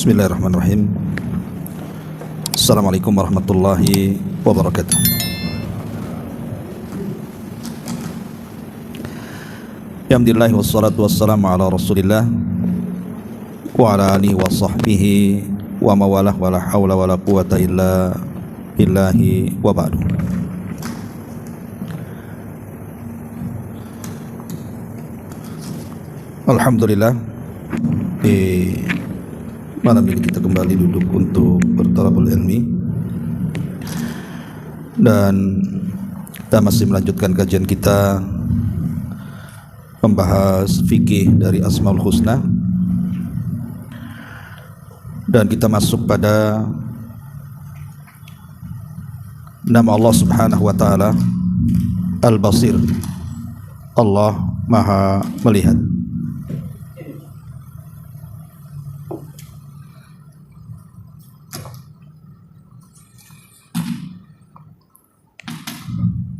Bismillahirrahmanirrahim. Assalamualaikum warahmatullahi wabarakatuh. Alhamdulillah wassalatu wassalamu ala Rasulillah wa ala alihi wa sahbihi wa mawalah wa la hawla wa la quwata illa billahi wa ba'du. Alhamdulillah, malam ini kita kembali duduk untuk bertalabul ilmi dan kita masih melanjutkan kajian kita membahas fikih dari Asmaul Husna, dan kita masuk pada nama Allah Subhanahu wa taala Al-Basir, Allah Maha melihat.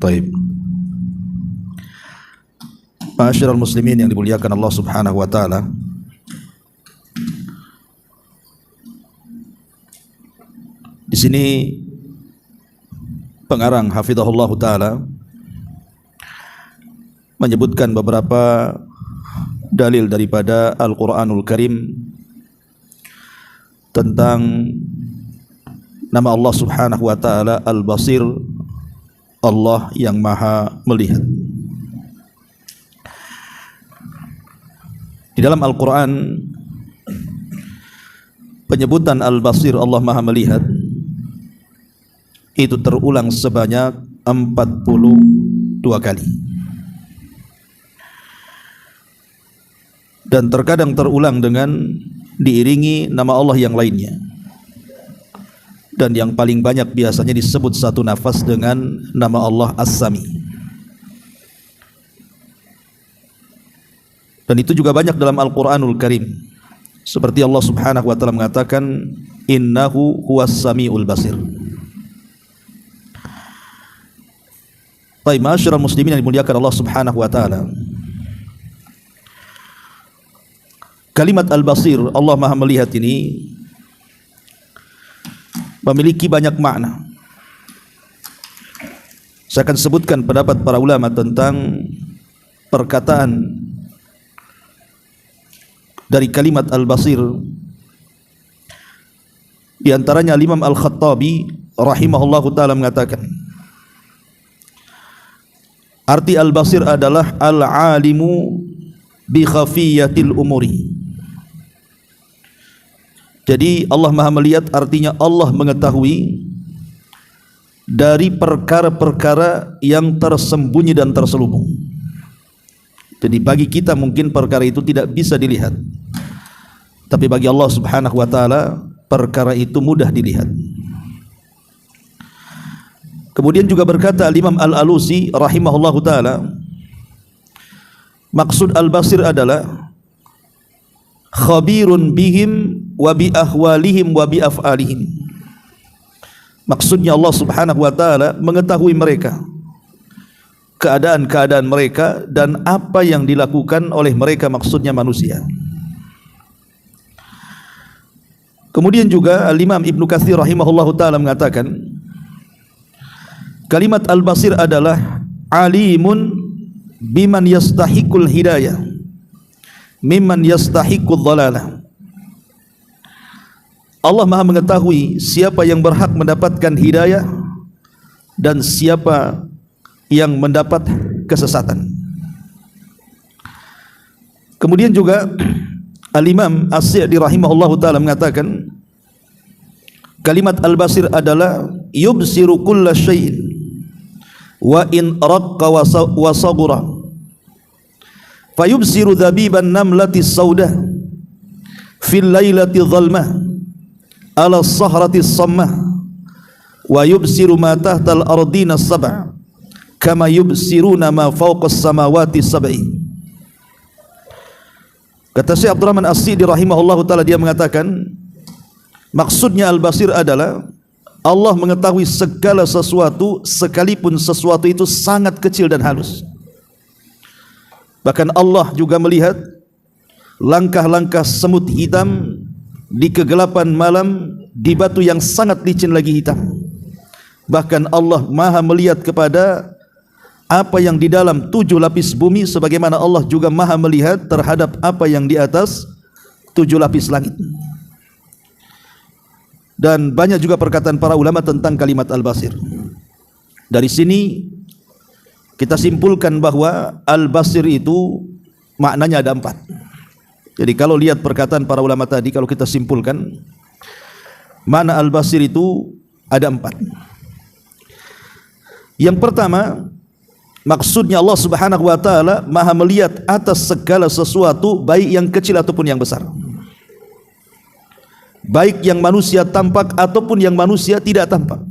Baik. Ma'asyiral muslimin yang dimuliakan Allah Subhanahu wa taala. Di sini pengarang hafizahullah taala menyebutkan beberapa dalil daripada Al-Qur'anul Karim tentang nama Allah Subhanahu wa taala Al-Basir, Allah yang Maha melihat. Di dalam Al-Quran penyebutan Al-Basir, Allah Maha melihat, itu terulang sebanyak 42 kali, dan terkadang terulang dengan diiringi nama Allah yang lainnya. Dan yang paling banyak biasanya disebut satu nafas dengan nama Allah As-Sami. Dan itu juga banyak dalam Al-Quranul Karim. Seperti Allah Subhanahu wa ta'ala mengatakan, innahu huwas sami'ul basir. Baik, ma'asyiral muslimin yang dimuliakan Allah Subhanahu wa ta'ala, kalimat Al-Basir, Allah Maha melihat ini memiliki banyak makna. Saya akan sebutkan pendapat para ulama tentang perkataan dari kalimat Al-Basir. Di antaranya Imam Al-Khattabi rahimahullahu ta'ala mengatakan, arti Al-Basir adalah al-alimu bi khafiyatil umuri. Jadi Allah Maha melihat artinya Allah mengetahui dari perkara-perkara yang tersembunyi dan terselubung. Jadi bagi kita mungkin perkara itu tidak bisa dilihat, tapi bagi Allah Subhanahu wa taala perkara itu mudah dilihat. Kemudian juga berkata Imam Al-Alusi rahimahullahu taala, maksud Al-Basir adalah khabirun bihim wa bi ahwalihim wa bi af'alihim. Maksudnya Allah Subhanahu wa taala mengetahui mereka, keadaan-keadaan mereka dan apa yang dilakukan oleh mereka, maksudnya manusia. Kemudian juga Al-Imam Ibnu Katsir rahimahullahu taala mengatakan, kalimat Al-Basir adalah alimun biman yastahiqul hidayah mimman yastahiqud dhalalah. Allah Maha mengetahui siapa yang berhak mendapatkan hidayah dan siapa yang mendapat kesesatan. Kemudian juga Al-Imam As-Sa'di rahimahullahu ta'ala mengatakan, kalimat Al-Basir adalah yubsiru kulla syai'in wa in raqqa wa saghura fayubsiru dhabiban namlati sauda fil lailati dhalmah ala sahrati sammah wa yubsiru ma tahtal ardina sab'a kama yubsiruna ma fawqas samawati sab'i. Kata Syekh Abdurrahman As-Sa'di rahimahullahu taala, dia mengatakan maksudnya Al-Basir adalah Allah mengetahui segala sesuatu sekalipun sesuatu itu sangat kecil dan halus. Bahkan Allah juga melihat langkah-langkah semut hitam di kegelapan malam, di batu yang sangat licin lagi hitam. Bahkan Allah Maha melihat kepada apa yang di dalam 7 lapis bumi, sebagaimana Allah juga Maha melihat terhadap apa yang di atas 7 lapis langit. Dan banyak juga perkataan para ulama tentang kalimat Al-Basir. Dari sini kita simpulkan bahwa Al-Basir itu maknanya ada 4. Jadi kalau lihat perkataan para ulama tadi, kalau kita simpulkan makna Al-Basir itu ada 4. Yang pertama, maksudnya Allah Subhanahu wa taala Maha melihat atas segala sesuatu, baik yang kecil ataupun yang besar. Baik yang manusia tampak ataupun yang manusia tidak tampak.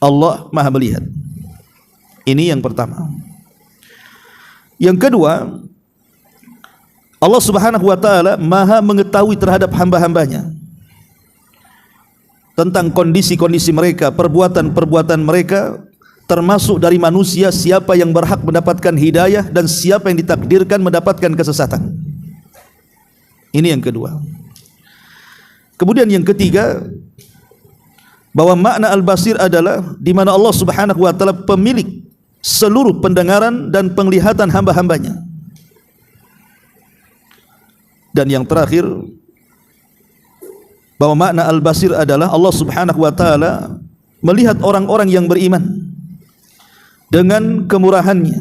Allah Maha melihat. Ini yang pertama. Yang kedua, Allah Subhanahu wa taala Maha mengetahui terhadap hamba-hambanya tentang kondisi-kondisi mereka, perbuatan-perbuatan mereka, termasuk dari manusia siapa yang berhak mendapatkan hidayah dan siapa yang ditakdirkan mendapatkan kesesatan. Ini yang kedua. Kemudian yang ketiga, bahwa makna Al-Basir adalah di mana Allah Subhanahu wa taala pemilik seluruh pendengaran dan penglihatan hamba-hambanya. Dan yang terakhir, bahwa makna Al-Basir adalah Allah Subhanahu wa taala melihat orang-orang yang beriman dengan kemurahannya,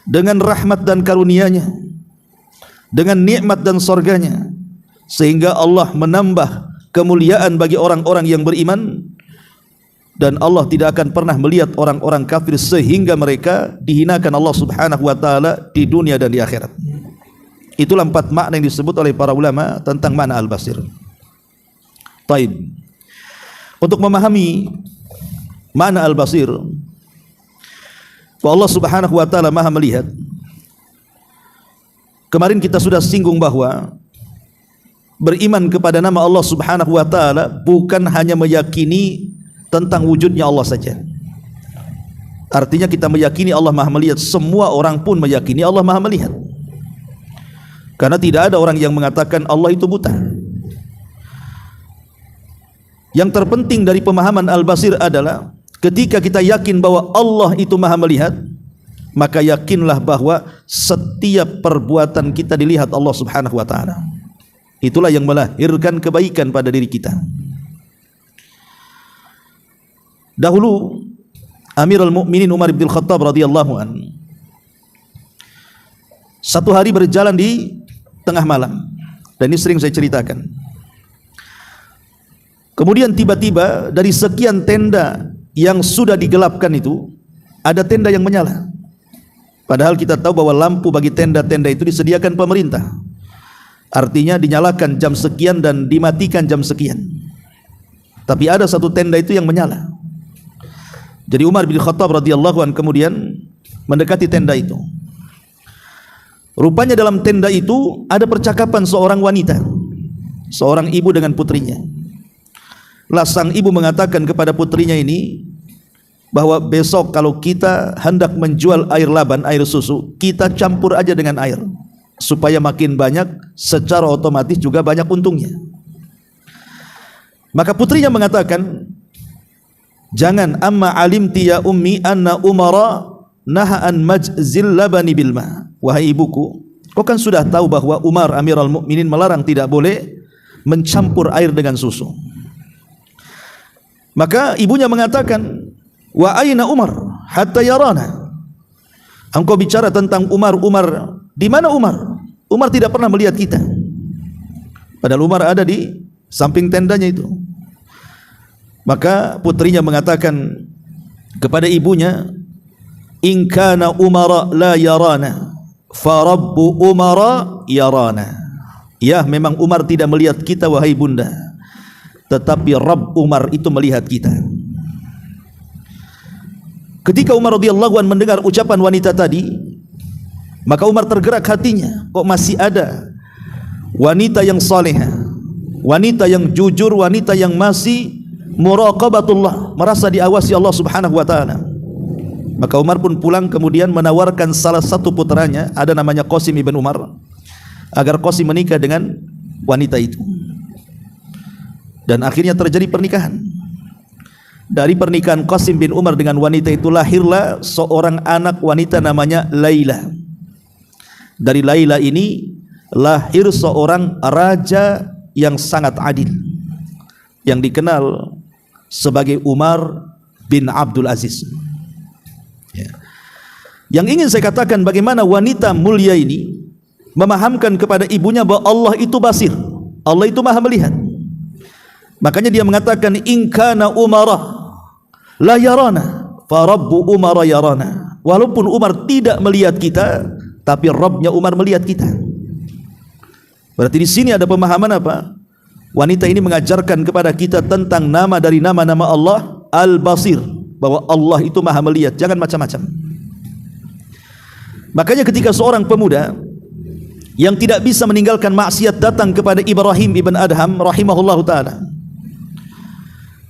dengan rahmat dan karunia-Nya, dengan nikmat dan surganya, sehingga Allah menambah kemuliaan bagi orang-orang yang beriman, dan Allah tidak akan pernah melihat orang-orang kafir sehingga mereka dihinakan Allah Subhanahu wa taala di dunia dan di akhirat. Itulah 4 makna yang disebut oleh para ulama tentang makna Al-Basir. Taib. Untuk memahami makna Al-Basir, bahwa Allah Subhanahu wa taala Maha melihat, kemarin kita sudah singgung bahwa beriman kepada nama Allah Subhanahu wa taala bukan hanya meyakini tentang wujudnya Allah saja. Artinya kita meyakini Allah Maha melihat, semua orang pun meyakini Allah Maha melihat. Karena tidak ada orang yang mengatakan Allah itu buta. Yang terpenting dari pemahaman Al-Basir adalah ketika kita yakin bahwa Allah itu Maha melihat, maka yakinlah bahwa setiap perbuatan kita dilihat Allah Subhanahu wa taala. Itulah yang melahirkan kebaikan pada diri kita. Dahulu Amirul Mukminin Umar bin Khattab radhiyallahu an, satu hari berjalan di tengah malam, dan ini sering saya ceritakan. Kemudian tiba-tiba dari sekian tenda yang sudah digelapkan itu, ada tenda yang menyala. Padahal kita tahu bahwa lampu bagi tenda-tenda itu disediakan pemerintah. Artinya dinyalakan jam sekian dan dimatikan jam sekian. Tapi ada satu tenda itu yang menyala. Jadi Umar bin Khattab radhiyallahu an kemudian mendekati tenda itu. Rupanya dalam tenda itu ada percakapan seorang wanita, seorang ibu dengan putrinya. Lah sang ibu mengatakan kepada putrinya ini bahwa besok kalau kita hendak menjual air laban, air susu, kita campur aja dengan air supaya makin banyak, secara otomatis juga banyak untungnya. Maka putrinya mengatakan, jangan, amma alimti ya ummi anna Umara naha an majzil labani bil ma. Wahai ibuku, kau kan sudah tahu bahwa Umar Amirul Mukminin melarang tidak boleh mencampur air dengan susu. Maka ibunya mengatakan, wa aina Umar hatta yarana. Engkau bicara tentang Umar, di mana Umar? Umar tidak pernah melihat kita. Padahal Umar ada di samping tendanya itu. Maka putrinya mengatakan kepada ibunya, in kana Umara la yarana fa rabbu Umara yarana. Ya, memang Umar tidak melihat kita wahai bunda, tetapi Rabb Umar itu melihat kita. Ketika Umar radhiyallahu anhu mendengar ucapan wanita tadi, maka Umar tergerak hatinya. Kok masih ada wanita yang salehah, wanita yang jujur, wanita yang masih muraqabatullah, merasa diawasi Allah Subhanahu wa taala. Maka Umar pun pulang kemudian menawarkan salah satu putranya, ada namanya Qasim ibn Umar, agar Qasim menikah dengan wanita itu. dan akhirnya terjadi pernikahan. Dari pernikahan Qasim bin Umar dengan wanita itu lahirlah seorang anak wanita namanya Laila. Dari Laila ini lahir seorang raja yang sangat adil, yang dikenal sebagai Umar bin Abdul Aziz. Ya. Yang ingin saya katakan, bagaimana wanita mulia ini memahamkan kepada ibunya bahwa Allah itu basir, Allah itu maha melihat. Makanya dia mengatakan, in kana Umara la yarana fa rabbu Umar yarana. Walaupun Umar tidak melihat kita, tapi Rabbnya Umar melihat kita. Berarti di sini ada pemahaman apa? Wanita ini mengajarkan kepada kita tentang nama dari nama-nama Allah, Al-Basir, bahwa Allah itu maha melihat, jangan macam-macam. Makanya ketika seorang pemuda yang tidak bisa meninggalkan maksiat datang kepada Ibrahim ibn Adham rahimahullahu ta'ala,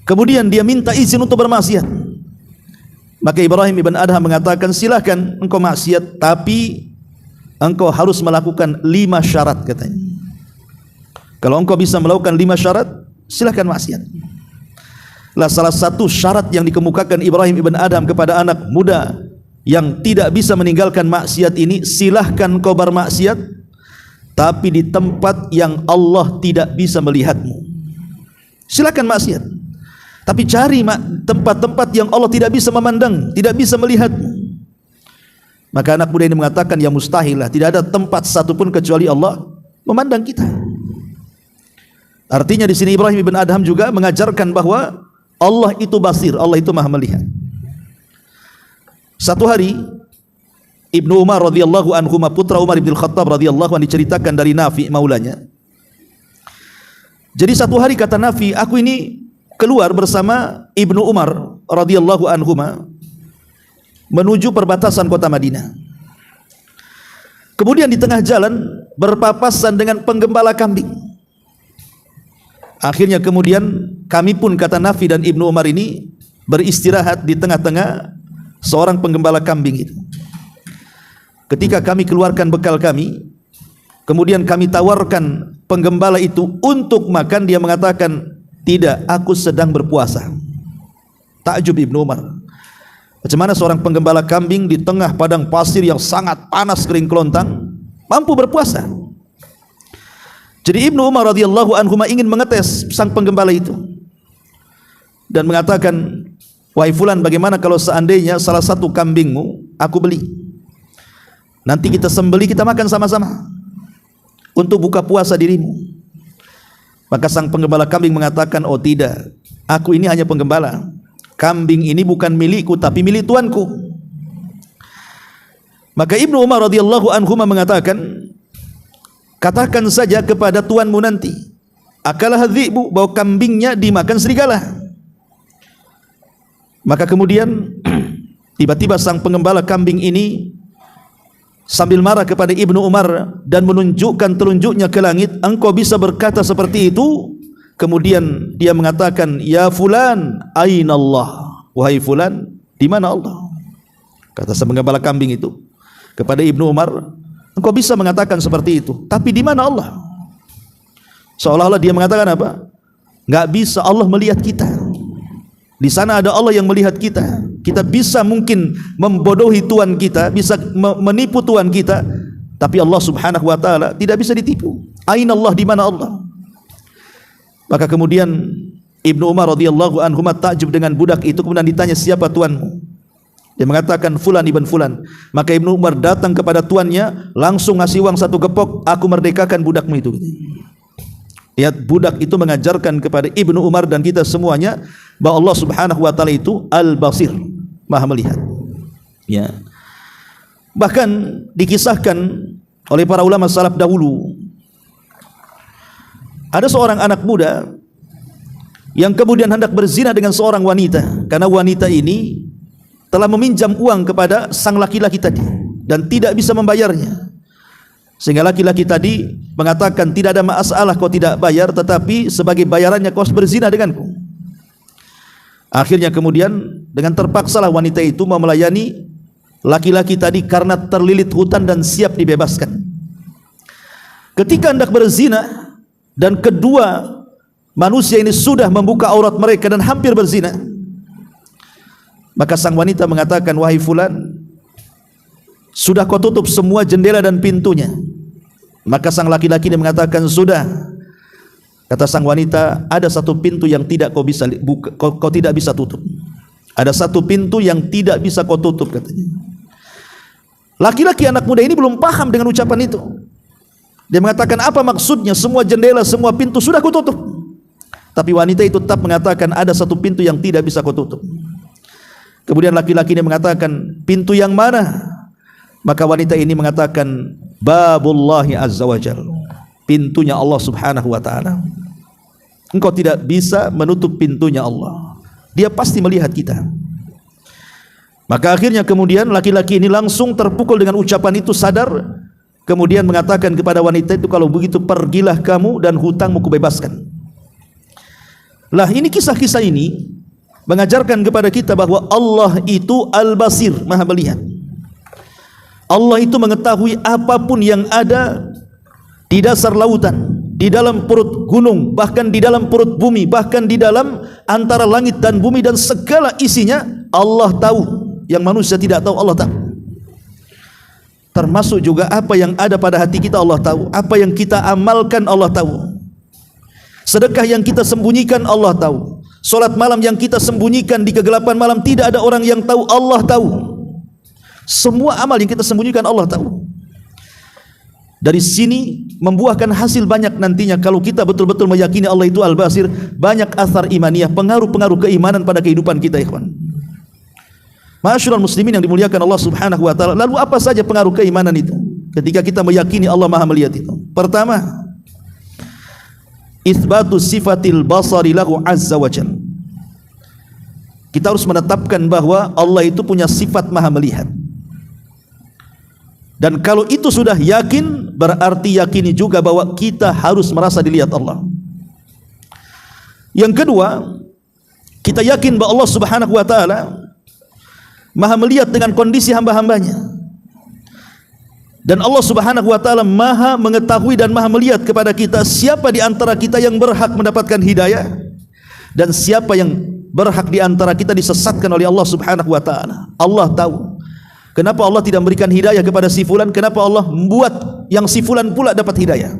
kemudian dia minta izin untuk bermaksiat, maka Ibrahim ibn Adham mengatakan, silakan engkau maksiat, tapi engkau harus melakukan 5 syarat katanya. Kalau engkau bisa melakukan 5 syarat, silakan maksiat. Lah salah satu syarat yang dikemukakan Ibrahim ibn Adham kepada anak muda yang tidak bisa meninggalkan maksiat ini, silahkan kau bermaksiat, tapi di tempat yang Allah tidak bisa melihatmu. Silakan maksiat, tapi cari tempat-tempat yang Allah tidak bisa memandang, tidak bisa melihatmu. Maka anak muda ini mengatakan, ya mustahil lah, tidak ada tempat satupun kecuali Allah memandang kita. Artinya di sini Ibrahim ibn Adham juga mengajarkan bahwa Allah itu basir, Allah itu maha melihat. Satu hari Ibnu Umar radhiyallahu anhu, putra Umar bin Khattab radhiyallahu anhu, diceritakan dari Nafi maulanya. Jadi satu hari kata Nafi, aku ini keluar bersama Ibnu Umar radhiyallahu anhu menuju perbatasan kota Madinah. Kemudian di tengah jalan berpapasan dengan penggembala kambing. Akhirnya kemudian kami pun, kata Nafi dan Ibnu Umar ini, beristirahat di tengah-tengah seorang penggembala kambing itu. Ketika kami keluarkan bekal kami, kemudian kami tawarkan penggembala itu untuk makan, dia mengatakan, tidak, aku sedang berpuasa. Takjub Ibnu Umar, macam mana seorang penggembala kambing di tengah padang pasir yang sangat panas kering kelontang mampu berpuasa. Jadi Ibnu Umar radhiyallahu anhu ingin mengetes sang penggembala itu dan mengatakan, wahai fulan, bagaimana kalau seandainya salah satu kambingmu aku beli, nanti kita sembelih, kita makan sama-sama untuk buka puasa dirimu. Maka sang penggembala kambing mengatakan, oh tidak, aku ini hanya penggembala, kambing ini bukan milikku tapi milik tuanku. Maka Ibnu Umar radhiyallahu anhu mengatakan, katakan saja kepada tuanmu nanti, akalah dhi'bu, bahwa kambingnya dimakan serigala. Maka kemudian tiba-tiba sang penggembala kambing ini sambil marah kepada Ibnu Umar dan menunjukkan telunjuknya ke langit, engkau bisa berkata seperti itu? Kemudian dia mengatakan, ya fulan, aina Allah, wahai fulan, di mana Allah? Kata sang penggembala kambing itu kepada Ibnu Umar, engkau bisa mengatakan seperti itu, tapi di mana Allah? Seolah-olah dia mengatakan apa? Enggak bisa, Allah melihat kita. Di sana ada Allah yang melihat kita. Kita bisa mungkin membodohi Tuhan kita, bisa menipu Tuhan kita, tapi Allah subhanahu wa ta'ala tidak bisa ditipu. Aina Allah, di mana Allah? Maka kemudian Ibnu Umar radhiyallahu anhu takjub dengan budak itu, kemudian ditanya, siapa tuanmu? Dia mengatakan, fulan ibn fulan. Maka Ibnu Umar datang kepada tuannya, langsung ngasih uang 1 gepok, aku merdekakan budakmu itu. Lihat, budak itu mengajarkan kepada Ibnu Umar dan kita semuanya bahwa Allah subhanahu wa ta'ala itu Al-Basir, maha melihat. Ya. Bahkan dikisahkan oleh para ulama salaf dahulu, ada seorang anak muda yang kemudian hendak berzina dengan seorang wanita, karena wanita ini telah meminjam uang kepada sang laki-laki tadi dan tidak bisa membayarnya. Sehingga laki-laki tadi mengatakan, tidak ada masalah kau tidak bayar, tetapi sebagai bayarannya kau harus berzina denganku. Akhirnya kemudian dengan terpaksalah wanita itu mau melayani laki-laki tadi karena terlilit hutang dan siap dibebaskan. Ketika hendak berzina dan kedua manusia ini sudah membuka aurat mereka dan hampir berzina. Maka sang wanita mengatakan, wahai fulan, sudah kau tutup semua jendela dan pintunya? Maka sang laki-laki ini mengatakan, sudah. Kata sang wanita, ada satu pintu yang tidak kau bisa buka, kau tidak bisa tutup. Ada satu pintu yang tidak bisa kau tutup, katanya. Laki-laki anak muda ini belum paham dengan ucapan itu. Dia mengatakan, apa maksudnya semua jendela, semua pintu sudah kau tutup? Tapi wanita itu tetap mengatakan, ada satu pintu yang tidak bisa kau tutup. Kemudian laki-laki ini mengatakan, pintu yang mana? Maka wanita ini mengatakan, babullahi azza wa jalla, pintunya Allah subhanahu wa ta'ala. Engkau tidak bisa menutup pintunya Allah, Dia pasti melihat kita. Maka akhirnya kemudian laki-laki ini langsung terpukul dengan ucapan itu, sadar, kemudian mengatakan kepada wanita itu, kalau begitu pergilah kamu dan hutangmu kubebaskan. Lah, ini kisah-kisah ini mengajarkan kepada kita bahwa Allah itu Al-Basir, Maha melihat. Allah itu mengetahui apapun yang ada di dasar lautan, di dalam perut gunung, bahkan di dalam perut bumi, bahkan di dalam antara langit dan bumi, dan segala isinya Allah tahu. Yang manusia tidak tahu, Allah tahu. Termasuk juga apa yang ada pada hati kita, Allah tahu. Apa yang kita amalkan, Allah tahu. Sedekah yang kita sembunyikan, Allah tahu. Solat malam yang kita sembunyikan di kegelapan malam, tidak ada orang yang tahu, Allah tahu. Semua amal yang kita sembunyikan, Allah tahu. Dari sini membuahkan hasil banyak nantinya kalau kita betul-betul meyakini Allah itu Al-Basir. Banyak athar imaniyah, pengaruh-pengaruh keimanan pada kehidupan kita, ikhwan. Ma'asyiral muslimin yang dimuliakan Allah subhanahu wa ta'ala. Lalu apa saja pengaruh keimanan itu ketika kita meyakini Allah Maha melihat itu? Pertama, itsbatu sifatil basari lahu azza wa jalla. Kita harus menetapkan bahwa Allah itu punya sifat Maha melihat. Dan kalau itu sudah yakin, berarti yakini juga bahwa kita harus merasa dilihat Allah. Yang kedua, kita yakin bahwa Allah subhanahu wa ta'ala Maha melihat dengan kondisi hamba-hambanya. Dan Allah subhanahu wa ta'ala Maha mengetahui dan Maha melihat kepada kita siapa di antara kita yang berhak mendapatkan hidayah, dan siapa yang berhak di antara kita disesatkan oleh Allah subhanahu wa ta'ala. Allah tahu. Kenapa Allah tidak memberikan hidayah kepada si fulan? Kenapa Allah membuat yang si fulan pula dapat hidayah?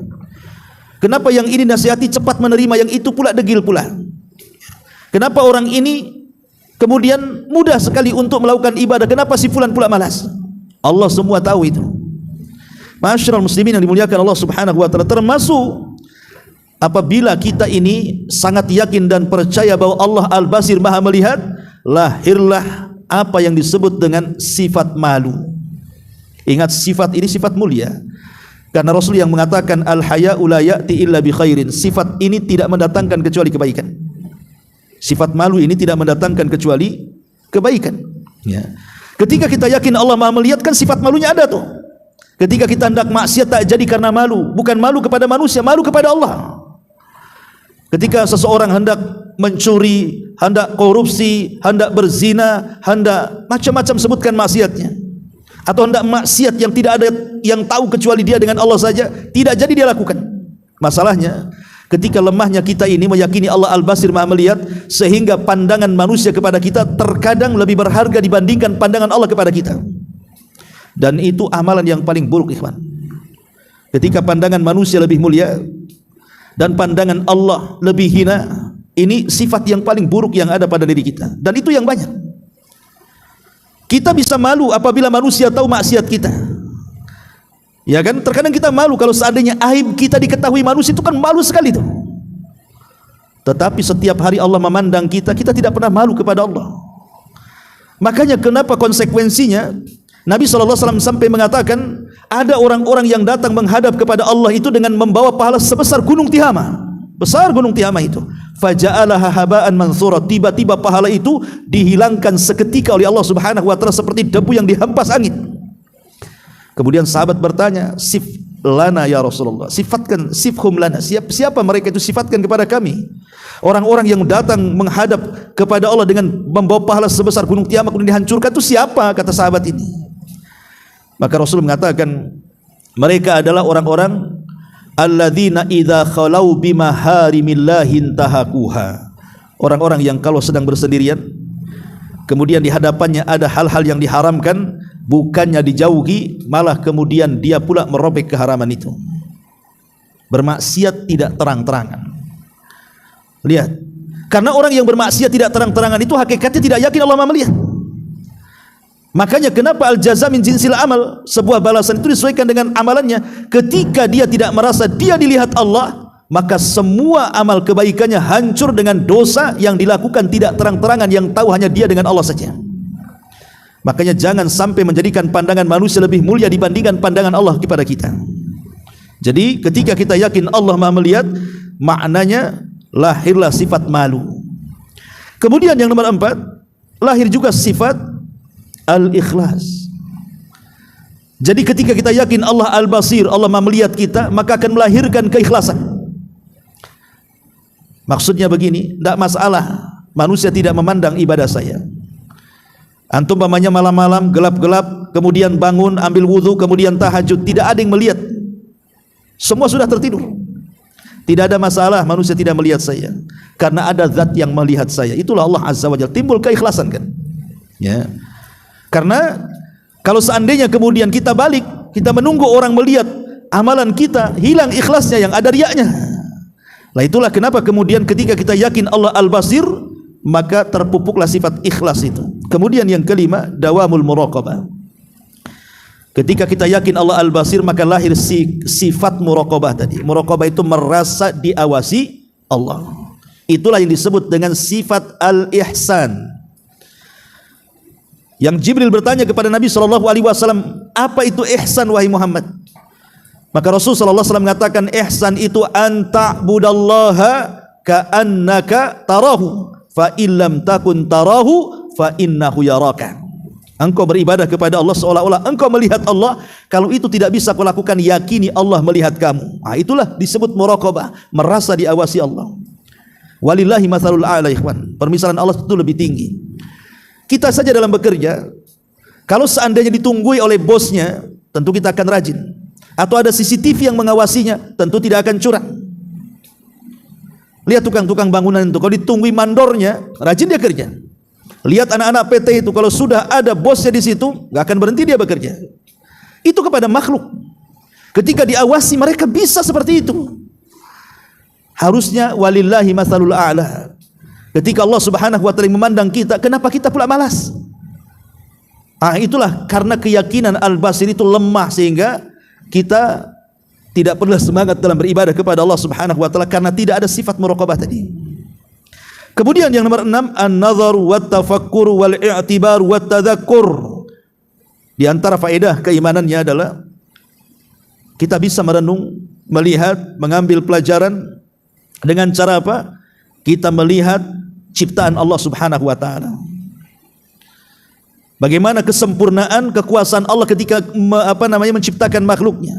Kenapa yang ini nasihati cepat menerima, yang itu pula degil pula? Kenapa orang ini kemudian mudah sekali untuk melakukan ibadah, kenapa si fulan pula malas? Allah semua tahu itu. Ma'asyiral muslimin yang dimuliakan Allah subhanahu wa ta'ala, termasuk apabila kita ini sangat yakin dan percaya bahwa Allah Al-Basir, Maha melihat, lahirlah apa yang disebut dengan sifat malu. Ingat, sifat ini sifat mulia, karena Rasul yang mengatakan al-haya'u la ya'ti illa bi khairin. Sifat ini tidak mendatangkan kecuali kebaikan. Sifat malu ini tidak mendatangkan kecuali kebaikan, ya. Ketika kita yakin Allah Maha melihat, kan sifat malunya ada tuh. Ketika kita hendak maksiat, tak jadi karena malu, bukan malu kepada manusia, malu kepada Allah. Ketika seseorang hendak mencuri, hendak korupsi, hendak berzina, hendak macam-macam sebutkan maksiatnya, atau hendak maksiat yang tidak ada yang tahu kecuali dia dengan Allah saja, tidak jadi dia lakukan. Masalahnya ketika lemahnya kita ini meyakini Allah Al-Basir, Maha melihat, sehingga pandangan manusia kepada kita terkadang lebih berharga dibandingkan pandangan Allah kepada kita. Dan itu amalan yang paling buruk, ikhwan. Ketika pandangan manusia lebih mulia dan pandangan Allah lebih hina, ini sifat yang paling buruk yang ada pada diri kita, dan itu yang banyak. Kita bisa malu apabila manusia tahu maksiat kita, ya kan? Terkadang kita malu kalau seandainya aib kita diketahui manusia, itu kan malu sekali tuh. Tetapi setiap hari Allah memandang kita, kita tidak pernah malu kepada Allah. Makanya kenapa konsekuensinya Nabi SAW sampai mengatakan, ada orang-orang yang datang menghadap kepada Allah itu dengan membawa pahala sebesar gunung Tihama. Besar gunung Tihama itu. Faja'alaha haba'an mansura. Tiba-tiba pahala itu dihilangkan seketika oleh Allah subhanahu wa ta'ala seperti debu yang dihempas angin. Kemudian sahabat bertanya, sif lana ya Rasulullah, sifatkan, sifhum lana, siapa mereka itu, sifatkan kepada kami. Orang-orang yang datang menghadap kepada Allah dengan membawa pahala sebesar gunung Tihama kemudian dihancurkan, itu siapa? Kata sahabat ini. Maka Rasul mengatakan, mereka adalah orang-orang alladzina idza khalau bimaharimillahi intahakuha. Orang-orang yang kalau sedang bersendirian, kemudian di hadapannya ada hal-hal yang diharamkan, bukannya dijauhi, malah kemudian dia pula merobek keharaman itu. Bermaksiat tidak terang-terangan. Lihat, karena orang yang bermaksiat tidak terang-terangan itu hakikatnya tidak yakin Allah melihat. Makanya kenapa al-jaza min jinsil amal, sebuah balasan itu disesuaikan dengan amalannya. Ketika dia tidak merasa dia dilihat Allah, maka semua amal kebaikannya hancur dengan dosa yang dilakukan tidak terang-terangan, yang tahu hanya dia dengan Allah saja. Makanya jangan sampai menjadikan pandangan manusia lebih mulia dibandingkan pandangan Allah kepada kita. Jadi ketika kita yakin Allah Maha melihat, maknanya lahirlah sifat malu. Kemudian yang nomor 4, lahir juga sifat al-ikhlas. Jadi ketika kita yakin Allah al-basir, Allah Maha melihat kita, maka akan melahirkan keikhlasan. Maksudnya begini, tidak masalah manusia tidak memandang ibadah saya. Antum pamannya malam-malam gelap-gelap, kemudian bangun ambil wudhu, kemudian tahajud, tidak ada yang melihat, semua sudah tertidur. Tidak ada masalah manusia tidak melihat saya, karena ada zat yang melihat saya. Itulah Allah Azza wa Jalla. Timbul keikhlasan kan? Ya. Karena kalau seandainya kemudian kita balik, kita menunggu orang melihat amalan kita, hilang ikhlasnya, yang ada riyaknya. Lah itulah kenapa kemudian ketika kita yakin Allah al-basir, maka terpupuklah sifat ikhlas itu. Kemudian yang kelima, dawamul muraqabah. Ketika kita yakin Allah al-basir, maka lahir sifat muraqabah tadi. Muraqabah itu merasa diawasi Allah. Itulah yang disebut dengan sifat al-ihsan. Yang Jibril bertanya kepada Nabi SAW, apa itu ihsan wahai Muhammad? Maka Rasul sallallahu alaihi wasallam mengatakan, ihsan itu anta'budallaha ka'annaka tarahu fa illam takun tarahu fa innahu yaraka. Engkau beribadah kepada Allah seolah-olah engkau melihat Allah. Kalau itu tidak bisa kau lakukan, yakini Allah melihat kamu. Nah, itulah disebut muraqabah, merasa diawasi Allah. Walillahi matsalul a'la ikhwan. Permisalan Allah itu lebih tinggi. Kita saja dalam bekerja, kalau seandainya ditunggui oleh bosnya, tentu kita akan rajin. Atau ada CCTV yang mengawasinya, tentu tidak akan curang. Lihat tukang-tukang bangunan itu, kalau ditunggui mandornya, rajin dia kerja. Lihat anak-anak PT itu, kalau sudah ada bosnya di situ, nggak akan berhenti dia bekerja. Itu kepada makhluk. Ketika diawasi, mereka bisa seperti itu. Harusnya walillahi matsalul a'la. Ketika Allah Subhanahu wa taala memandang kita, kenapa kita pula malas? Itulah karena keyakinan al-basir itu lemah, sehingga kita tidak pernah semangat dalam beribadah kepada Allah Subhanahu wa taala karena tidak ada sifat muraqabah tadi. Kemudian yang nomor 6, an-nazar wat tafakkur wal i'tibar wat tadhakkur. Di antara faedah keimanannya adalah kita bisa merenung, melihat, mengambil pelajaran dengan cara apa? Kita melihat ciptaan Allah Subhanahu wa taala. Bagaimana kesempurnaan kekuasaan Allah ketika menciptakan makhluknya.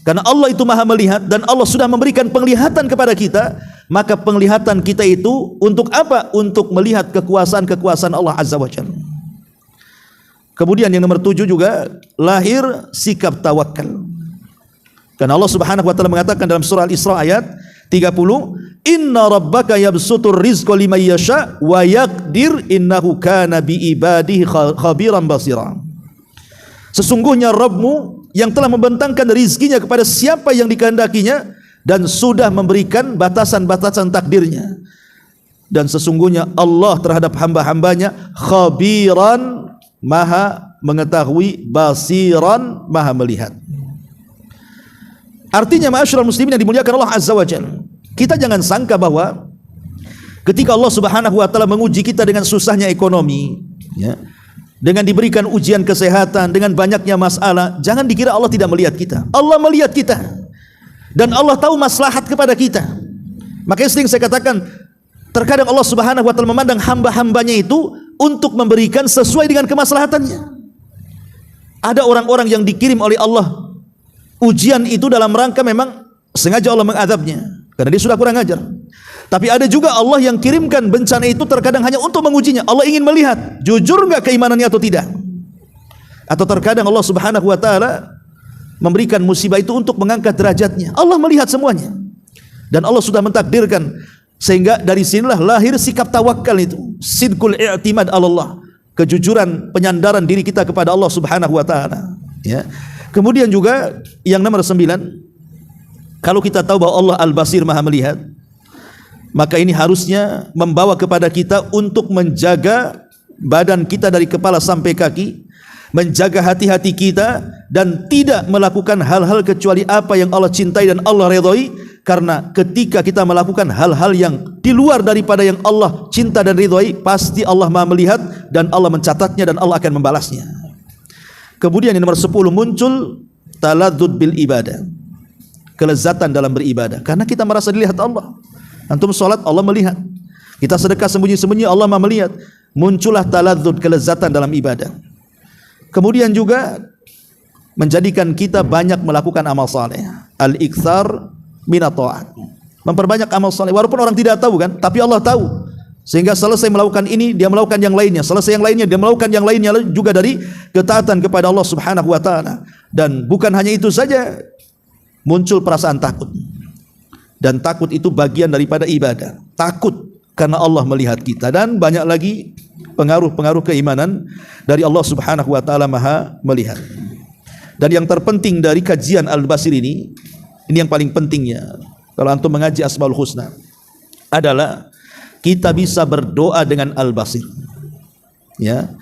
Karena Allah itu maha melihat, dan Allah sudah memberikan penglihatan kepada kita, maka penglihatan kita itu untuk apa? Untuk melihat kekuasaan-kekuasaan Allah Azza wa Jalla. Kemudian yang nomor 7 juga, lahir sikap tawakal. Karena Allah Subhanahu wa taala mengatakan dalam surah Al-Isra ayat 30, inna rabbaka yabsutur rizqa liman yasha wa yaqdir innahu kana bi ibadihi khabiran basira. Sesungguhnya Rabbmu yang telah membentangkan rizkinya kepada siapa yang dikehendakinya, dan sudah memberikan batasan-batasan takdirnya. Dan sesungguhnya Allah terhadap hamba-hambanya khabiran, maha mengetahui, basiran, maha melihat. Artinya ma'asyiral muslimin yang dimuliakan Allah Azza wa Jalla, kita jangan sangka bahwa ketika Allah Subhanahu wa taala menguji kita dengan susahnya ekonomi, ya, dengan diberikan ujian kesehatan, dengan banyaknya masalah, jangan dikira Allah tidak melihat kita. Allah melihat kita, dan Allah tahu maslahat kepada kita. Makanya sering saya katakan, terkadang Allah Subhanahu wa taala memandang hamba-hambanya itu untuk memberikan sesuai dengan kemaslahatannya. Ada orang-orang yang dikirim oleh Allah ujian itu dalam rangka memang sengaja Allah mengadabnya karena dia sudah kurang ajar. Tapi ada juga Allah yang kirimkan bencana itu terkadang hanya untuk mengujinya. Allah ingin melihat jujur enggak keimanannya atau tidak. Atau terkadang Allah Subhanahu wa taala memberikan musibah itu untuk mengangkat derajatnya. Allah melihat semuanya. Dan Allah sudah mentakdirkan, sehingga dari sinilah lahir sikap tawakal itu, sidqul i'timad Allah, kejujuran penyandaran diri kita kepada Allah Subhanahu wa taala, ya. Kemudian juga yang nomor 9, kalau kita tahu bahwa Allah Al-Basir, Maha melihat, maka ini harusnya membawa kepada kita untuk menjaga badan kita dari kepala sampai kaki, menjaga hati-hati kita, dan tidak melakukan hal-hal kecuali apa yang Allah cintai dan Allah ridhoi. Karena ketika kita melakukan hal-hal yang di luar daripada yang Allah cinta dan ridhoi, pasti Allah Maha melihat dan Allah mencatatnya dan Allah akan membalasnya. Kemudian yang nomor 10, muncul taladzud bil ibadah, kelezatan dalam beribadah, karena kita merasa dilihat Allah. Antum salat, Allah melihat. Kita sedekah sembunyi-sembunyi, Allah Maha melihat. Muncullah taladzud, kelezatan dalam ibadah. Kemudian juga menjadikan kita banyak melakukan amal saleh, al-iktsar minat ta'at, memperbanyak amal saleh, walaupun orang tidak tahu kan, tapi Allah tahu, sehingga selesai melakukan ini dia melakukan yang lainnya, selesai yang lainnya dia melakukan yang lainnya, juga dari ketaatan kepada Allah Subhanahu wa taala. Dan bukan hanya itu saja, muncul perasaan takut, dan takut itu bagian daripada ibadah. Takut karena Allah melihat kita, dan banyak lagi pengaruh-pengaruh keimanan dari Allah Subhanahu wa taala Maha melihat. Dan yang terpenting dari kajian Al-Basir ini yang paling pentingnya, kalau antum mengaji Asmaul Husna, adalah kita bisa berdoa dengan Al-Basir. Ya,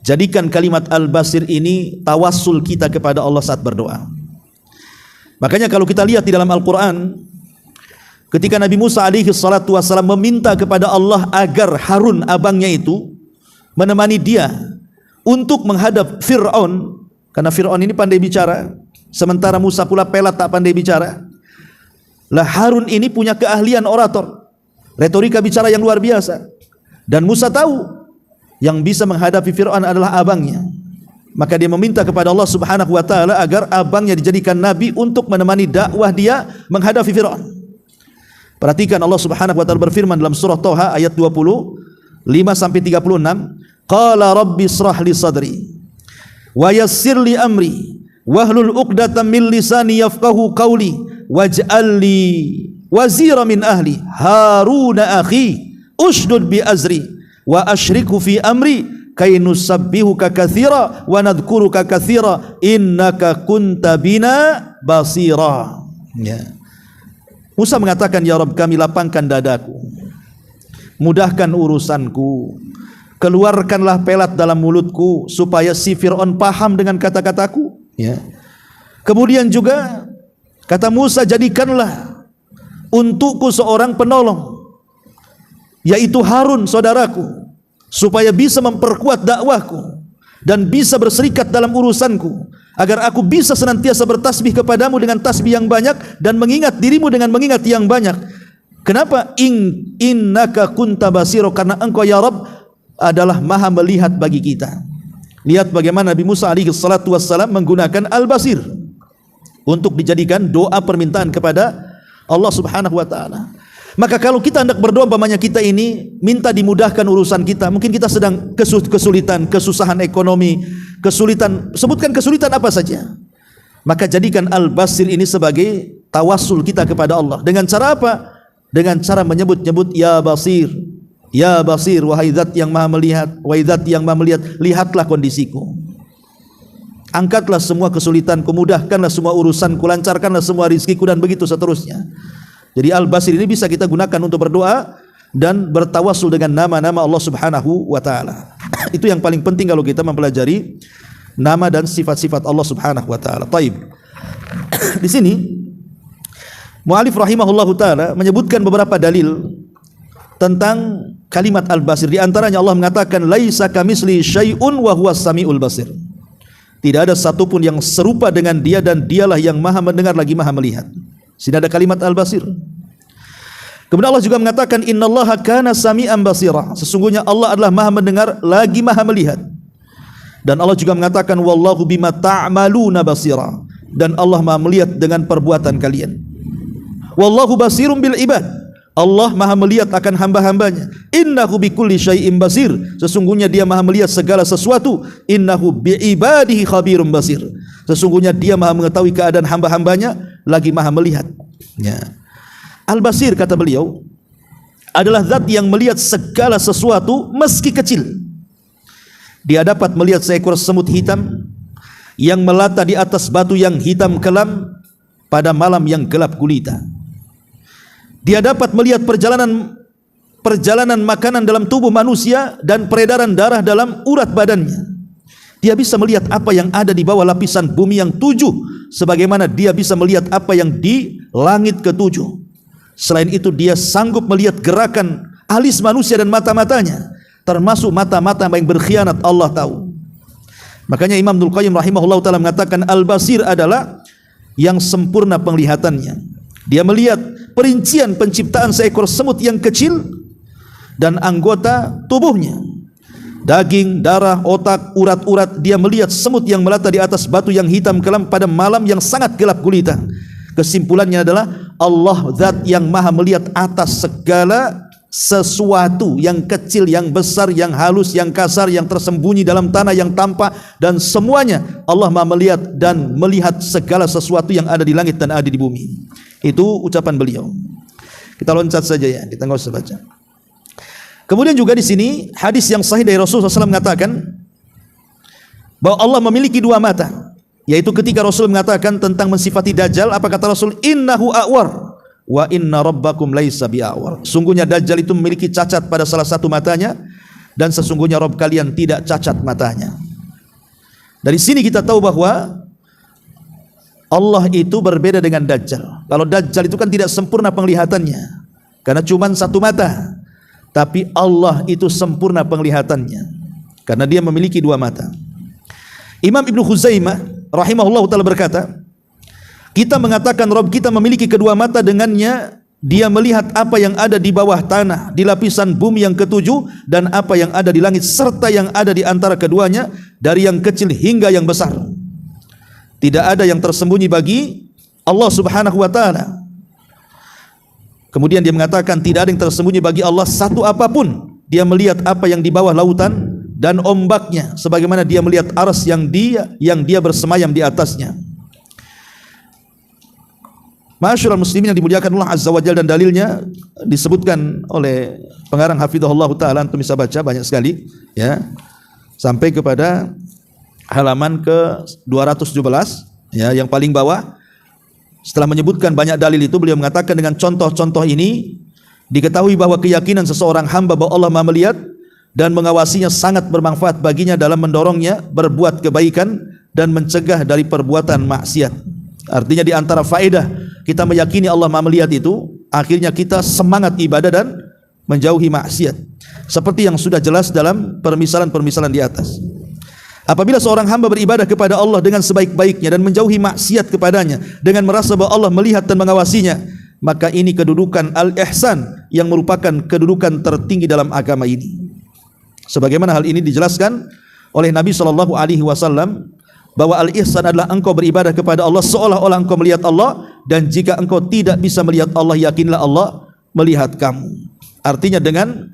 jadikan kalimat Al-Basir ini tawassul kita kepada Allah saat berdoa. Makanya kalau kita lihat di dalam Al-Quran, ketika Nabi Musa alaihi salatu wassalam meminta kepada Allah agar Harun abangnya itu menemani dia untuk menghadap Fir'aun, karena Fir'aun ini pandai bicara, sementara Musa pula pelat tak pandai bicara. Lah Harun ini punya keahlian orator, retorika bicara yang luar biasa. Dan Musa tahu yang bisa menghadapi Fir'aun adalah abangnya. Maka dia meminta kepada Allah Subhanahu wa taala agar abangnya dijadikan nabi untuk menemani dakwah dia menghadapi Fir'aun. Perhatikan, Allah Subhanahu wa taala berfirman dalam surah Thaha ayat 25 sampai 36, qala rabbi israh li sadri wa yassir li amri wahlul 'uqdatam min lisani yafqahu qawli waj'al li wazira min ahli Haruna akhi ushdud bi azri wa ashrikhu fi amri kay nusabbihuka katsira wa nadhkuruka katsira innaka kunta bina basira. Ya. Musa mengatakan, ya Rabb, kami lapangkan dadaku, mudahkan urusanku, keluarkanlah pelat dalam mulutku supaya si Fir'aun paham dengan kata-kataku. Ya. Kemudian juga kata Musa, jadikanlah untukku seorang penolong, yaitu Harun saudaraku, supaya bisa memperkuat dakwahku dan bisa berserikat dalam urusanku, agar aku bisa senantiasa bertasbih kepadamu dengan tasbih yang banyak dan mengingat dirimu dengan mengingat yang banyak. Kenapa? Innaka kunta basiro, karena engkau ya Rabb adalah maha melihat bagi kita. Lihat bagaimana Nabi Musa alaihi salatu wassalam menggunakan Al-Basir untuk dijadikan doa permintaan kepada Allah Subhanahu wa taala. Maka kalau kita hendak berdoa, umpamanya kita ini minta dimudahkan urusan kita, mungkin kita sedang kesulitan, kesusahan ekonomi, kesulitan, sebutkan kesulitan apa saja, maka jadikan Al-Basir ini sebagai tawassul kita kepada Allah. Dengan cara apa? Dengan cara menyebut-nyebut ya Basir, ya Basir, wahai zat yang maha melihat, wahai zat yang maha melihat, lihatlah kondisiku, angkatlah semua kesulitanku, mudahkanlah semua urusanku, lancarkanlah semua rizkiku, dan begitu seterusnya. Jadi Al-Basir ini bisa kita gunakan untuk berdoa dan bertawassul dengan nama-nama Allah Subhanahu wa taala. Itu yang paling penting kalau kita mempelajari nama dan sifat-sifat Allah Subhanahu wa taala. Taib. Di sini mu'allif rahimahullahu taala menyebutkan beberapa dalil tentang kalimat Al-Basir. Di antaranya Allah mengatakan laisa kamisli syai'un wa huwas samiul basir. Tidak ada satupun yang serupa dengan dia, dan dialah yang maha mendengar lagi maha melihat. Sini ada kalimat Al-Basir. Kemudian Allah juga mengatakan innallaha kana sami'an basira. Sesungguhnya Allah adalah maha mendengar lagi maha melihat. Dan Allah juga mengatakan wallahu bima ta'maluna basira. Dan Allah maha melihat dengan perbuatan kalian. Wallahu basirun bil ibad. Allah maha melihat akan hamba-hambanya. Innahu bikulli syai'in basir. Sesungguhnya dia maha melihat segala sesuatu. Innahu bi'ibadihi khabirum basir. Sesungguhnya dia maha mengetahui keadaan hamba-hambanya, lagi maha melihat. Ya. Al-Basir, kata beliau, adalah zat yang melihat segala sesuatu meski kecil. Dia dapat melihat seekor semut hitam yang melata di atas batu yang hitam kelam pada malam yang gelap gulita. Dia dapat melihat perjalanan makanan dalam tubuh manusia dan peredaran darah dalam urat badannya. Dia bisa melihat apa yang ada di bawah lapisan bumi yang 7, sebagaimana dia bisa melihat apa yang di langit ke-7. Selain itu, dia sanggup melihat gerakan alis manusia dan mata-matanya, termasuk mata-mata yang berkhianat. Allah tahu. Makanya Imam Ibnul Qayyim rahimahullah ta'ala mengatakan Al-Basir adalah yang sempurna penglihatannya. Dia melihat perincian penciptaan seekor semut yang kecil dan anggota tubuhnya, daging, darah, otak, urat-urat. Dia melihat semut yang melata di atas batu yang hitam kelam pada malam yang sangat gelap gulita. Kesimpulannya adalah Allah zat yang maha melihat atas segala sesuatu, yang kecil, yang besar, yang halus, yang kasar, yang tersembunyi dalam tanah, yang tampak, dan semuanya Allah maha melihat dan melihat segala sesuatu yang ada di langit dan ada di bumi. Itu ucapan beliau. Kita loncat saja ya, kita nggak usah baca. Kemudian juga di sini hadis yang sahih dari Rasulullah SAW mengatakan bahwa Allah memiliki 2 mata, yaitu ketika Rasul mengatakan tentang mensifati Dajjal, apa kata Rasul? Innahu a'war wa inna rabbakum laisa bi'awar. Sungguhnya Dajjal itu memiliki cacat pada salah satu matanya, dan sesungguhnya Rabb kalian tidak cacat matanya. Dari sini kita tahu bahwa Allah itu berbeda dengan Dajjal. Kalau Dajjal itu kan tidak sempurna penglihatannya karena cuma 1 mata, tapi Allah itu sempurna penglihatannya karena dia memiliki 2 mata. Imam Ibnu Khuzaimah rahimahullah ta'ala berkata, kita mengatakan Rabb kita memiliki kedua mata, dengannya dia melihat apa yang ada di bawah tanah, di lapisan bumi yang ke-7, dan apa yang ada di langit, serta yang ada di antara keduanya, dari yang kecil hingga yang besar. Tidak ada yang tersembunyi bagi Allah subhanahu wa ta'ala. Kemudian dia mengatakan tidak ada yang tersembunyi bagi Allah satu apapun. Dia melihat apa yang di bawah lautan dan ombaknya, sebagaimana dia melihat arsy yang dia bersemayam di atasnya. Ma'asyiral muslimin yang dimuliakan Allah azza wa jalla, dan dalilnya disebutkan oleh pengarang hafizahullah ta'ala, antum bisa baca banyak sekali ya, sampai kepada halaman ke-217 ya, yang paling bawah. Setelah menyebutkan banyak dalil itu, beliau mengatakan dengan contoh-contoh ini diketahui bahwa keyakinan seseorang hamba bahwa Allah Maha melihat dan mengawasinya sangat bermanfaat baginya dalam mendorongnya berbuat kebaikan dan mencegah dari perbuatan maksiat. Artinya di antara faedah kita meyakini Allah Maha melihat itu, akhirnya kita semangat ibadah dan menjauhi maksiat, seperti yang sudah jelas dalam permisalan-permisalan di atas. Apabila seorang hamba beribadah kepada Allah dengan sebaik-baiknya dan menjauhi maksiat kepadanya dengan merasa bahwa Allah melihat dan mengawasinya, maka ini kedudukan al-ihsan yang merupakan kedudukan tertinggi dalam agama ini. Sebagaimana hal ini dijelaskan oleh Nabi SAW bahwa al-ihsan adalah engkau beribadah kepada Allah seolah-olah engkau melihat Allah, dan jika engkau tidak bisa melihat Allah, yakinlah Allah melihat kamu. Artinya dengan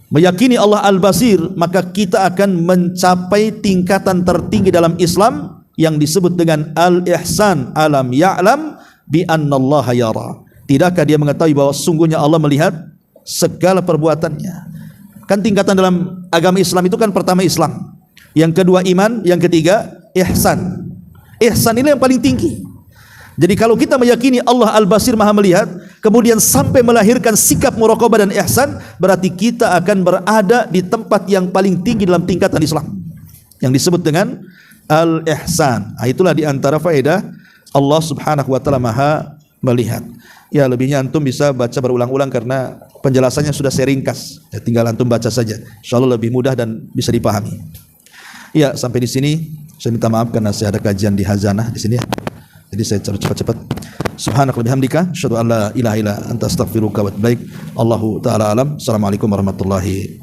meyakini Allah Al-Basir, maka kita akan mencapai tingkatan tertinggi dalam Islam yang disebut dengan al-ihsan. Alam ya'lam bi annallaha yara. Tidakkah dia mengetahui bahwa sungguhnya Allah melihat segala perbuatannya? Kan tingkatan dalam agama Islam itu kan pertama Islam, yang kedua iman, yang ketiga ihsan. Ihsan ini yang paling tinggi. Jadi kalau kita meyakini Allah Al-Basir Maha melihat, kemudian sampai melahirkan sikap muraqabah dan ihsan, berarti kita akan berada di tempat yang paling tinggi dalam tingkatan Islam yang disebut dengan al-ihsan. Itulah di antara faedah Allah Subhanahu wa taala Maha melihat. Ya, lebihnya antum bisa baca berulang-ulang karena penjelasannya sudah saya ringkas. Ya, tinggal antum baca saja. Insyaallah lebih mudah dan bisa dipahami. Ya, sampai di sini saya minta maaf karena saya ada kajian di Hazanah di sini ya. Jadi saya cepat-cepat. Subhanaka bihamdika asyhadu an la ilaha illa anta astaghfiruka wa atubu ilaik. Allahu taala alam. Assalamualaikum warahmatullahi